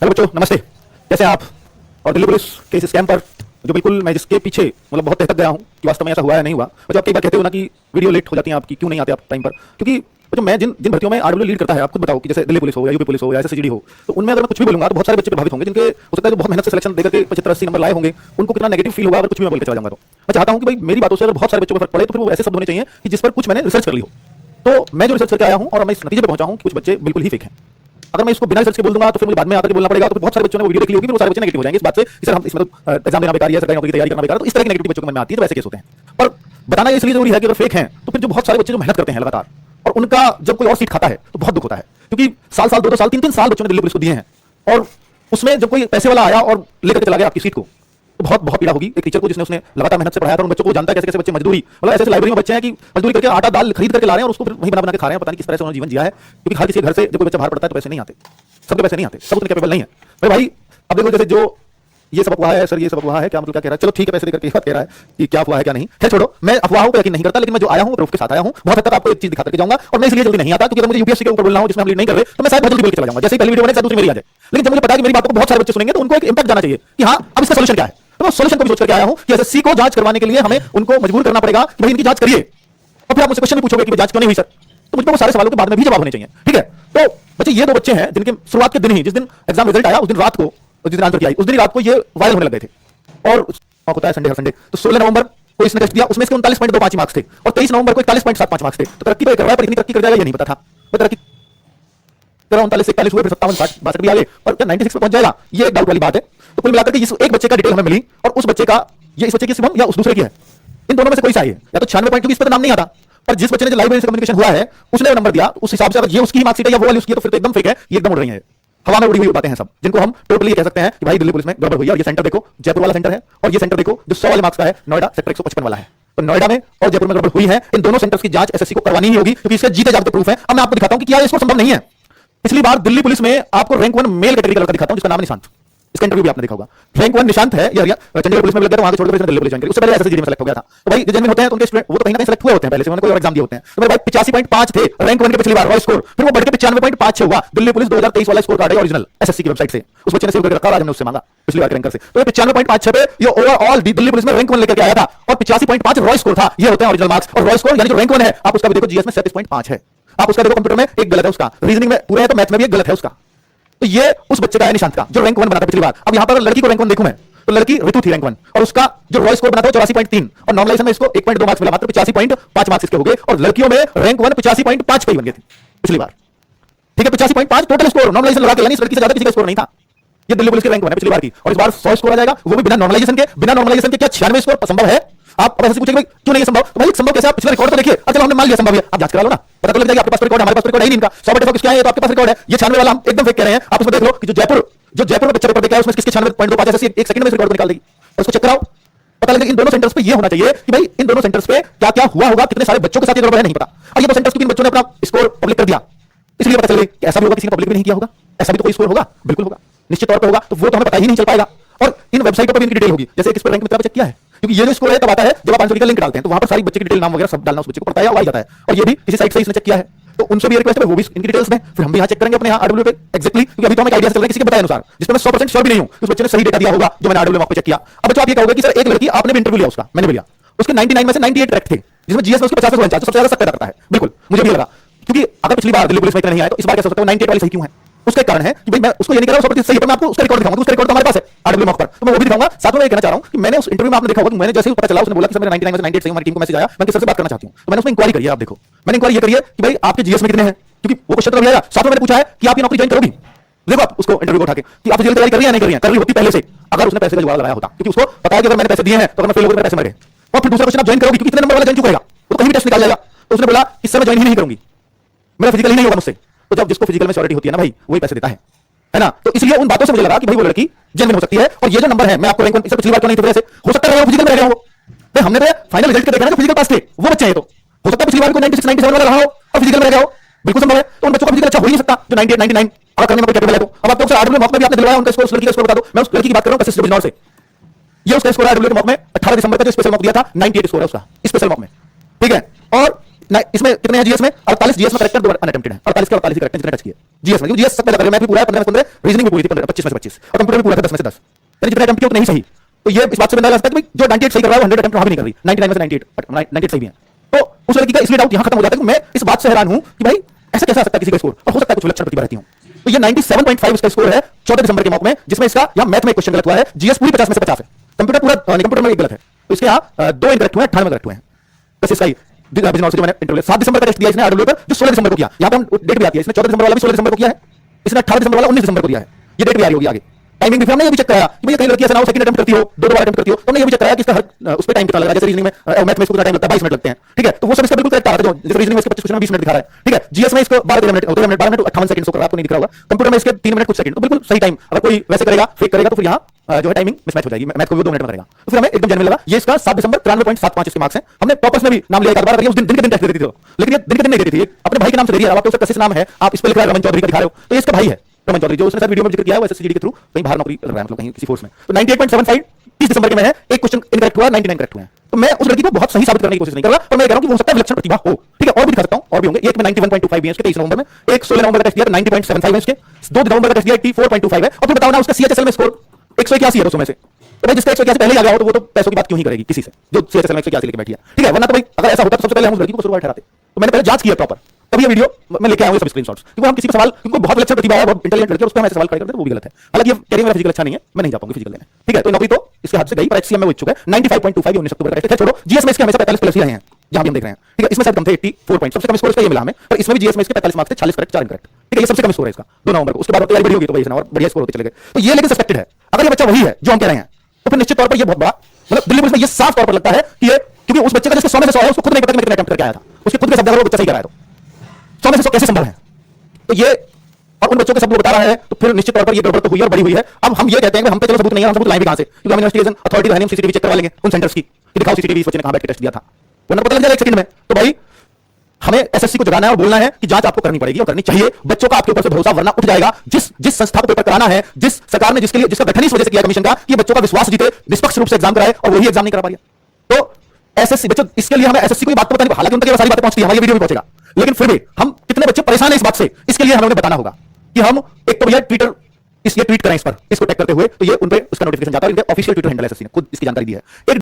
Hello बच्चों, नमस्ते। कैसे हैं आप? और दिल्ली पुलिस के इस स्कैम पर जो बिल्कुल मैं जिसके पीछे मतलब बहुत तहतक गया हूं कि वास्तव में ऐसा हुआ है नहीं हुआ। और जो आप कई बार कहते हो ना कि वीडियो लेट हो जाती है आपकी, क्यों नहीं आते आप टाइम पर? क्योंकि जो मैं जिन जिन भर्तियों में आरडब्ल्यू लीड करता है, आप खुद बताओ कि जैसे दिल्ली पुलिस हो या यूपी पुलिस हो या एसएससीडी हो, तो उनमें अगर मैं कुछ भी बोलूंगा तो बहुत सारे बच्चे प्रभावित होंगे, जिनके हो सकता है जो बहुत मेहनत से सिलेक्शन देकर के 75-80 नंबर लाए होंगे, उनको कितना नेगेटिव फील होगा अगर कुछ भी मैं बोल के चला जाऊंगा। तो मैं चाहता हूं कि भाई मेरी बातों से अगर बहुत सारे बच्चों को फर्क पड़े तो फिर वो ऐसे शब्द होने चाहिए कि जिस पर कुछ मैंने रिसर्च कर ली हो। तो मैं जो रिसर्च करके आया हूं और मैं इस नतीजे पर पहुंचा हूं कि कुछ बच्चे बिल्कुल ही फेक हैं। अगर मैं इसको बिना रिसर्च के बोल दूंगा तो फिर मुझे बाद में आकर के बोलना पड़ेगा, तो बहुत सारे बच्चों ने वीडियो देख ली होगी, फिर वो सारे बच्चे नेगेटिव हो जाएंगे इस बात से कि सर हम इसमें तो एग्जाम देना बेकार है, सरकारी नौकरी की तैयारी करना बेकार है। तो इस तरह की नेगेटिव बच्चों के मन में आती है, तो वैसे केस होते हैं। पर बताना ये इसलिए जरूरी है कि अगर फेक हैं तो फिर जो बहुत सारे बच्चे जो मेहनत करते हैं लगातार और उनका जब कोई और सीट खाता है तो बहुत दुख होता है, क्योंकि साल साल 2-2 साल 3-3 साल बच्चों ने दिल्ली पुलिस को दिए हैं और उसमें जब कोई पैसे वाला आया और लेकर चला गया आपकी सीट को तो बहुत बहुत पीड़ा होगी एक टीचर को जिसने उसने लगातार मेहनत से पढ़ाया था। उन बच्चों को जानता है कैसे कैसे बच्चे मजदूरी, मतलब ऐसे लाइब्रेरी में बच्चे हैं कि मजदूरी करके आटा दाल खरीद करके ला रहे हैं और उसको फिर वहीं बना बना के खा रहे हैं। पता नहीं किस तरह से उन्होंने जीवन जिया है, क्योंकि हर किसी के घर से जब कोई बच्चा बाहर पड़ता है तो पैसे नहीं आते, सबके पैसे नहीं आते, सब उतने कैपेबल नहीं है। अरे भाई अब देखो जैसे जो ये सबक हुआ है सर, ये सबक हुआ है क्या, मतलब क्या कह रहा है? चलो ठीक है, पैसे देकर के बात कह रहा है कि क्या हुआ है क्या नहीं, खैर छोड़ो। मैं अफवाहों पर यकीन नहीं करता, लेकिन मैं जो आया हूं प्रूफ के साथ आया हूं। बहुत हद तक आपको एक चीज दिखा करके जाऊंगा और मैं इसलिए जल्दी नहीं आता क्योंकि अगर मुझे यूपीएससी के ऊपर बोलना हो जिसमें हम लीड नहीं कर रहे तो मैं शायद बहुत जल्दी बोल के चला जाऊंगा, जैसे ही पहली वीडियो बने दूसरी मेरी आ जाए। लेकिन जब मुझे पता है कि मेरी बातों को बहुत सारे बच्चे सुनेंगे तो उनको एक इंपैक्ट जाना चाहिए कि हाँ अब इसका सोल्यूशन क्या है। तो मैं सोल्यूशन को भी सोच करके आया हूं कि एसएससी को जांच करवाने के लिए हमें उनको मजबूर करना पड़ेगा कि भाई इनकी जांच करिए, और फिर आप मुझसे क्वेश्चन भी पूछोगे कि जांच क्यों नहीं हुई सर, तो मुझको वो सारे सवालों के बाद में भी जवाब होने चाहिए। ठीक है, तो बच्चे ये दो बच्चे हैं जिनके शुरुआत के दिन ही, जिस दिन एग्जाम रिजल्ट आया उस दिन रात को, जिस दिन आंसर की आई उस दिन रात को ये वायरल होने लग गए थे। और होता है संडे हर संडे, तो 16 नवंबर को इसने टेस्ट दिया, उसमें इसके 39.25 मार्क्स थे और 23 नवंबर को 41.75 मार्क्स थे। तो तरक्की तो कर रहा है, पर इतनी तरक्की कर जाएगा ये नहीं पता था। तो तरक्की 39 से 41 हुए, फिर 57 60 62 भी आ गए और क्या 96 पे पहुंच जाएगा, ये एक डाउट वाली बात है। तो कुल मिलाकर के इस एक बच्चे का डिटेल हमें मिली और उस बच्चे का, ये इस बच्चे की शिवम या उस दूसरे की है, इन दोनों में से कोई सा है या तो 96 पॉइंट, क्योंकि इस पर तो नाम नहीं आता, पर जिस बच्चे ने जो लाइब्रेरी से कम्युनिकेशन हुआ है उसने नंबर दिया, उस हिसाब से अगर ये उसकी मार्कशीट है या वो वाली उसकी है तो फिर तो एकदम फेक है, ये एकदम उड़ रही है, हवा में उड़ी हुई बातें हैं सब, जिनको हम टोटली कह सकते हैं कि भाई दिल्ली पुलिस में गड़बड़ हुई है। और ये सेंटर देखो, जयपुर वाला सेंटर है, और ये सेंटर देखो जो 100 वाले मार्क्स का है, नोएडा सेक्टर 155 वाला है। तो नोएडा में और जयपुर में गड़बड़ हुई है। इन दोनों सेंटर्स की जांच एसएससी को करवानी ही होगी, क्योंकि इसके जीते जागते प्रूफ है। अब मैं आपको दिखाता हूं कि क्या इसको संभव नहीं है। पिछली बार दिल्ली पुलिस में आपको रैंक 1 मेल कैटेगरी का लड़का दिखाता हूं जिसका नाम निशांत, इसका इंटरव्यू भी आपने देखा होगा। रैंक 1 निशांत है, ये चंडीगढ़ पुलिस में लग गया, वहां से छोड़ के दिल्ली पुलिस ज्वाइन करी, उससे पहले एसएससी में सेलेक्ट हो गया था। तो भाई जो जेनविन होते हैं तो उनके स्टूडेंट वो तो कहीं ना कहीं सेलेक्ट हुए होते हैं पहले से, उन्होंने कोई और एग्जाम दिए होते हैं। तो मेरे भाई 85.5 थे रैंक 1 के पिछली बार रॉय स्कोर, फिर वो बढ़ के 95.5 हुआ। दिल्ली पुलिस 2023 वाला स्कोर कार्ड है ओरिजिनल एसएससी की वेबसाइट से, उस बच्चे ने सेव करके रखा, आज हमने उससे मांगा पिछली बार के रैंकर से। तो ये 95.5 पे ये ओवरऑल दिल्ली पुलिस में रैंक 1 लेकर आया था और 85.5 रॉय स्कोर था। ये होते हैं ओरिजिनल मार्क्स। और रॉय स्कोर यानी जो रैंक 1 है, आप उसका भी देखो, जीएस में 37.5 है, आप उसका देखो, कंप्यूटर में एक गलत है उसका, रीजनिंग में पूरे है तो मैथ्स में भी एक गलत है उसका। तो ये उस बच्चे का है निशांत का, जो रैंक 1 बना था पिछली बार। अब यहां पर लड़की को रैंक 1 देखूं मैं तो लड़की ऋतु थी रैंक 1 और उसका जो रॉय स्कोर बना था 84.3 और नॉर्मलाइजेशन में इसको 1.2 मार्क्स मिला, मात्र 85.5 मार्क्स इसके हो गए। और लड़कियों में रैंक 1 85.5 पे ही बन गए थे पिछली बार। ठीक है, 85.5 टोटल स्कोर नॉर्मलाइजेशन लगा के, यानी इस लड़की से ज्यादा किसी का स्कोर नहीं था। ये दिल्ली पुलिस के रैंक 1 है पिछली बार की, और इस बार 100 स्कोर आ जाएगा, वो भी बिना नॉर्मलाइजेशन के। बिना नॉर्मलाइजेशन के क्या 96 स्कोर संभव है? आप अब ऐसे पूछेंगे क्यों नहीं संभव, तो भाई संभव कैसे? आप पिछले रिकॉर्ड तो देखिए। अच्छा हमने मान लिया संभव है, आप जांच करा लो ना, पता तो लग जाएगा। आपके पास रिकॉर्ड है, हमारे पास रिकॉर्ड है ही नहीं इनका। 100/100 किसका है? ये तो आपके पास रिकॉर्ड है। ये 96 वाला हम एकदम फेक कह रहे हैं। आप उसमें देख लो कि जो जयपुर में बच्चा पेपर देखा है उसमें किसके 96.25 ऐसे एक सेकंड में रिकॉर्ड निकाल देगी, और उसको चेक कराओ, पता लगेगा। इन दोनों सेंटर्स पे ये होना चाहिए कि भाई इन दोनों सेंटर्स पे क्या क्या हुआ होगा, कितने सारे बच्चों के साथ ये गड़बड़ है नहीं पता। और ये दो सेंटर्स क्योंकि इन बच्चों ने अपना स्कोर पब्लिक कर दिया, इसलिए पता चल गया कि ऐसा भी होगा, किसी ने पब्लिक भी नहीं किया होगा, ऐसा भी तो कोई स्कोर होगा, बिल्कुल होगा, निश्चित तौर पे होगा। तो वो तो हमें पता ही नहीं चल पाएगा। और इन वेबसाइटों पर भी इनकी डिटेल होगी, जैसे किस पर रैंक में चेक किया है, क्योंकि ये जो स्कोर है तब आता है जब आप आंसर का लिंक डालते हैं, तो वहां पर सारी बच्चे की डिटेल, नाम वगैरह सब डालना उस बच्चे को पता है, आ जाता है। और ये भी किसी साइट से इसने चेक किया है, तो उनसे भी रिक्वेस्ट है वो भी इनकी डिटेल्स में, फिर हम भी यहां चेक करेंगे अपने यहां आरडब्ल्यू पे एग्जैक्टली, क्योंकि अभी तो हमें आईडिया चल रहा है किसी के बताए अनुसार, जिसमें मैं 100% श्योर भी नहीं हूं उस बच्चे ने सही डेटा दिया होगा जो मैंने आरडब्ल्यू पे चेक किया। अब बच्चों आप ये कहोगे कि सर एक लड़की आपने भी इंटरव्यू लिया उसका, मैंने भी लिया, उसके 99 में से 98 करेक्ट थे, जिसमें जीएस में उसके 50 से 49, तो सबसे ज्यादा सत्य करता है। बिल्कुल मुझे भी लगा, क्योंकि अगर पिछली बार दिल्ली पुलिस में इतना नहीं आया तो इस बार कैसे हो सकता है 98 वाली सही क्यों है? उसका एक कारण है कि भाई मैं उसको ये नहीं कह रहा हूं 100% सही है, तो मैं आपको उसका रिकॉर्ड दिखाऊंगा, उसका रिकॉर्ड तो हमारे पास है आरडब्ल्यू मॉक पर, तो मैं वो भी दिखाऊंगा। साथ में मैं ये कहना चाह रहा हूं कि मैंने उस इंटरव्यू में आपने देखा होगा कि मैंने जैसे ही पता चला उसने बोला कि सर मेरे 99 में से 98 सही, हमारी टीम को मैसेज आया, मैं किसी से बात करना चाहती हूं, तो मैंने उसमें इंक्वायरी करी है। आप देखो मैंने इंक्वायरी ये करी है कि भाई आपके जीएस में कितने हैं, क्योंकि वो क्वेश्चन तो आएगा। साथ में मैंने पूछा है कि आप ये नौकरी ज्वाइन करोगी, देखो आप उसको इंटरव्यू को उठा के कि आप जेल तैयारी कर रही है नहीं कर रही है, कर रही होती पहले से, अगर उसने पैसे का जुगाड़ लगाया होता, क्योंकि उसको पता है कि अगर मैंने पैसे दिए हैं तो अगर मैं फेल हो गया पैसे मर गए। और फिर दूसरा क्वेश्चन आप ज्वाइन करोगी, क्योंकि कितने नंबर वाला ज्वाइन क्यों करेगा, वो कहीं भी टेस्ट निकाल जाएगा। तो उसने बोला इस समय ज्वाइन ही नहीं करूंगी, मेरा फिजिकल ही नहीं होगा मुझसे। तो जब जिसको फिजिकल में श्योरिटी होती है ना भाई, वही पैसे देता है ना। तो इसलिए उन बातों से मुझे लगा कि भाई वो लड़की जेन्युइन हो सकती है। और ये जो नंबर है, मैं आपको रैंक 1 पिछली बार क्यों नहीं थे, वैसे हो सकता है वो फिजिकल में रह गया हो, भाई हमने तो फाइनल रिजल्ट के देखा ना जो फिजिकल पास थे वो बच्चे हैं, तो हो सकता है पिछली बार को 96 97 वाला रहा हो और फिजिकल में रह गया हो, बिल्कुल संभव है। तो उन बच्चों का फिजिकल अच्छा हो ही नहीं सकता जो 98 99 अगर करने में कोई कैपेबल है। तो अब आप लोग आरडब्ल्यू मॉक में भी आपने दिलवाया उनका स्कोर, उस लड़की का स्कोर बता दो। मैं उस लड़की की बात कर रहा हूं कशिश बिजनौर से, ये उसका स्कोर आरडब्ल्यू मॉक में 18 दिसंबर का जो स्पेशल मॉक दिया था 98 स्कोर है उसका स्पेशल मॉक में, ठीक है। और इसमें कितने हैं जीएस में? 48 जीएस में करेक्टर, 2 अनअटेम्प्टेड है। 48 के 48 करेक्ट है जितने टच किए जीएस में, जीएस सब कर रहे, मैं भी पूरा है 15 में 15, रीजनिंग भी पूरी थी 25 में से 25 और कंप्यूटर भी पूरा था 10 में से 10, यानी जितने अटेम्प्ट किए उतने ही सही। तो ये इस बात से बंदा लगा सकता है कि जो 98 सही कर रहा है वो 100 अटेम्प्ट वहां भी नहीं कर रही, 99 में से 98 सही भी है। तो उस लड़की का इसलिए डाउट यहां खत्म हो जाता है कि मैं इस बात से हैरान हूं कि भाई ऐसा कैसे आ सकता है किसी का स्कोर, और हो सकता है कुछ विलक्षण प्रतिभा रहती हूं। तो ये 97.5 इसका स्कोर है 14 दिसंबर के मॉक में, जिसमें इसका या मैथ में एक क्वेश्चन गलत हुआ है, जीएस पूरी 50 में से 50 है, कंप्यूटर पूरा कंप्यूटर में एक गलत है, तो इसके यहाँ 2 इनकरेक्ट हुए हैं, 98 में करेक्ट हुए हैं। बस इसका ही बिजनेस मैंने इंटरव्यू 7 दिसंबर का टेस्ट दिया इसने आरडब्ल्यू पर, जो 16 दिसंबर को किया, यहां पर डेट भी आती है, इसने 14 दिसंबर वाला भी 16 दिसंबर को किया है, इसने 18 दिसंबर वाला 19 दिसंबर को दिया है, ये डेट भी आ रही होगी आगे। टाइमिंग भी हमने ये भी चेक कराया कि भैया कई लड़कियां सनाओ सेकंड अटेम्प्ट करती हो, दो बार अटेम्प्ट करती हो, तो हमने ये भी चेक कराया कि इसका हर उस पे टाइम कितना लग रहा है, जैसे रीजनिंग में मैथ में इसको टाइम लगता है 22 मिनट लगते हैं, ठीक है, तो वो सब इसका बिल्कुल करेक्ट आ रहा है, जो जैसे रीजनिंग में इसके 25 क्वेश्चन में 20 मिनट दिखा रहा है, ठीक है, जीएस में इसको 12 मिनट 58 सेकंड शो कर रहा है, आपको नहीं दिख रहा होगा, कंप्यूटर में इसके 3 मिनट कुछ सेकंड, तो बिल्कुल सही टाइम। अगर कोई वैसे करेगा फेक करेगा तो फिर यहाँ जो है टाइमिंग मिसमैच हो जाएगी, मैथ को भी 2 मिनट में करेगा, तो फिर हमें एकदम जेन्युइन लगा। ये इसका 7 दिसंबर 93.75 इसके मार्क्स हैं। हमने टॉपर्स में भी नाम लिया एक बार, उस दिन दिन के दिन टेस्ट दे दी थी, लेकिन ये दिन के दिन नहीं दे रही थी, अपने भाई के नाम से दे रही है। आप उसका कशिश नाम है, आप इस पे लिख रहे हैं रमन चौधरी का दिखा रहे हो, तो ये इसका भाई है रमन चौधरी, जो उसने सर वीडियो में जिक्र किया है, वो एसएससीजीडी के थ्रू कहीं बाहर नौकरी कर रहा है, मतलब कहीं किसी फोर्स में। तो 98.75 30 दिसंबर के में है, एक क्वेश्चन इनकरेक्ट हुआ, 99 करेक्ट हुए हैं। तो मैं उस लड़की को बहुत सही साबित करने की कोशिश नहीं कर रहा, पर मैं कह रहा हूं कि हो सकता है विलक्षण प्रतिभा हो, ठीक है, और भी दिखा सकता हूं, और भी होंगे। एक में 91.25 भी है इसके 23 नवंबर में, एक 16 नवंबर का टेस्ट दिया 90.75 है इसके, 2 नवंबर का टेस्ट दिया 84.25 है। और फिर बताओ ना उसका सीएचएसएल में स्कोर 181 है 200 में से, तो भाई जिसका 181 पहले आ गया हो तो वो तो पैसों की बात क्यों ही करेगी किसी से जो सीएचएसएल में 181 लेके बैठी है, ठीक है, वरना तो भाई अगर ऐसा होता तो सबसे पहले हम उस लड़की को शुरुआत ठहराते। तो मैंने पहले जांच की है प्रॉपर, तभी ये वीडियो मैं लेके आया हूं सब स्क्रीनशॉट्स, क्योंकि हम किसी को सवाल, क्योंकि बहुत विलक्षण प्रतिभा है, बहुत इंटेलिजेंट लड़की है, उस पर हम ऐसे सवाल करते हैं वो भी गलत है। हालांकि ये कैरियर में फिजिकल अच्छा नहीं है, मैं नहीं जा पाऊंगी फिजिकल लेने, ठीक है, तो नौकरी तो इसके हाथ से गई, पर एचसीएम में वो इच्छुक है। 95.25 19 अक्टूबर का टेस्ट है, छोड़ो जीएस में इसके हमेशा 45 प्लस ही रहे हैं जहां भी हम देख रहे हैं, ठीक है, इसमें शायद कम थे 84 पॉइंट, सबसे कम स्कोर इसका ये मिला हमें, पर इसमें भी जीएस में इसके 45 मार्क्स थे, 40 करेक्ट 4 इनकरेक्ट, ठीक है, ये सबसे कम स्कोर है इसका 2 नवंबर को। उसके बाद तैयारी बढ़ी होगी तो भाई और बढ़िया स्कोर होते चले गए। तो ये लेकिन सस्पेक्टेड है, अगर ये बच्चा वही है जो हम कह रहे हैं, तो फिर निश्चित तौर पर ये बहुत बड़ा, मतलब दिल्ली पुलिस में ये साफ तौर पर लगता है कि ये, क्योंकि उस बच्चे का जिसके 100 में से 100 है उसको खुद नहीं पता कि मैं कितने अटेम्प्ट करके आया था, उसके खुद के शब्द अगर वो बच्चा सही कर रहा है तो 100 में से 100 कैसे संभव है। तो ये और उन बच्चों के सबूत बता रहा है, तो फिर निश्चित तौर पर ये गड़बड़ तो हुई है और बड़ी हुई है। अब हम ये कहते हैं कि हम पे चलो सबूत नहीं है, हम सबूत लाएंगे कहां से, क्योंकि हम इन्वेस्टिगेशन अथॉरिटी है, हम सीसीटीवी चेक करवा लेंगे उन सेंटर्स की कि दिखाओ सीसीटीवी इस बच्चे ने कहां बैठ के टेस्ट दिया था, वरना पता लग जाएगा एक सेकंड में। तो भाई हमें एसएससी को जगाना है और बोलना है कि जांच आपको करनी पड़ेगी और करनी चाहिए, बच्चों का आपके ऊपर से भरोसा वरना उठ जाएगा। जिस संस्था को पेपर कराना है, जिस सरकार ने जिसके लिए जिसका गठन इस वजह से किया कमीशन का कि बच्चों का विश्वास जीते, निष्पक्ष रूप से एग्जाम कराए, और वही एग्जाम नहीं करा पा रही, तो एसएससी बच्चों इसके लिए हमें एसएससी को ये बात तो बतानी, हालांकि उन तक ये सारी बातें पहुंचती है, हमारी वीडियो में पहुंचेगा, लेकिन फिर भी हम कितने बच्चे परेशान हैं इस बात से, इसके लिए हमें उन्हें बताना होगा कि हम एक तो भैया ट्विटर इसलिए ट्वीट करें इस पर, इसको टैग करते हुए, तो ये उन पे उसका नोटिफिकेशन जाता है, इनके ऑफिशियल ट्विटर हैंडल एसएससी ने खुद इसकी जानकारी दी है। एक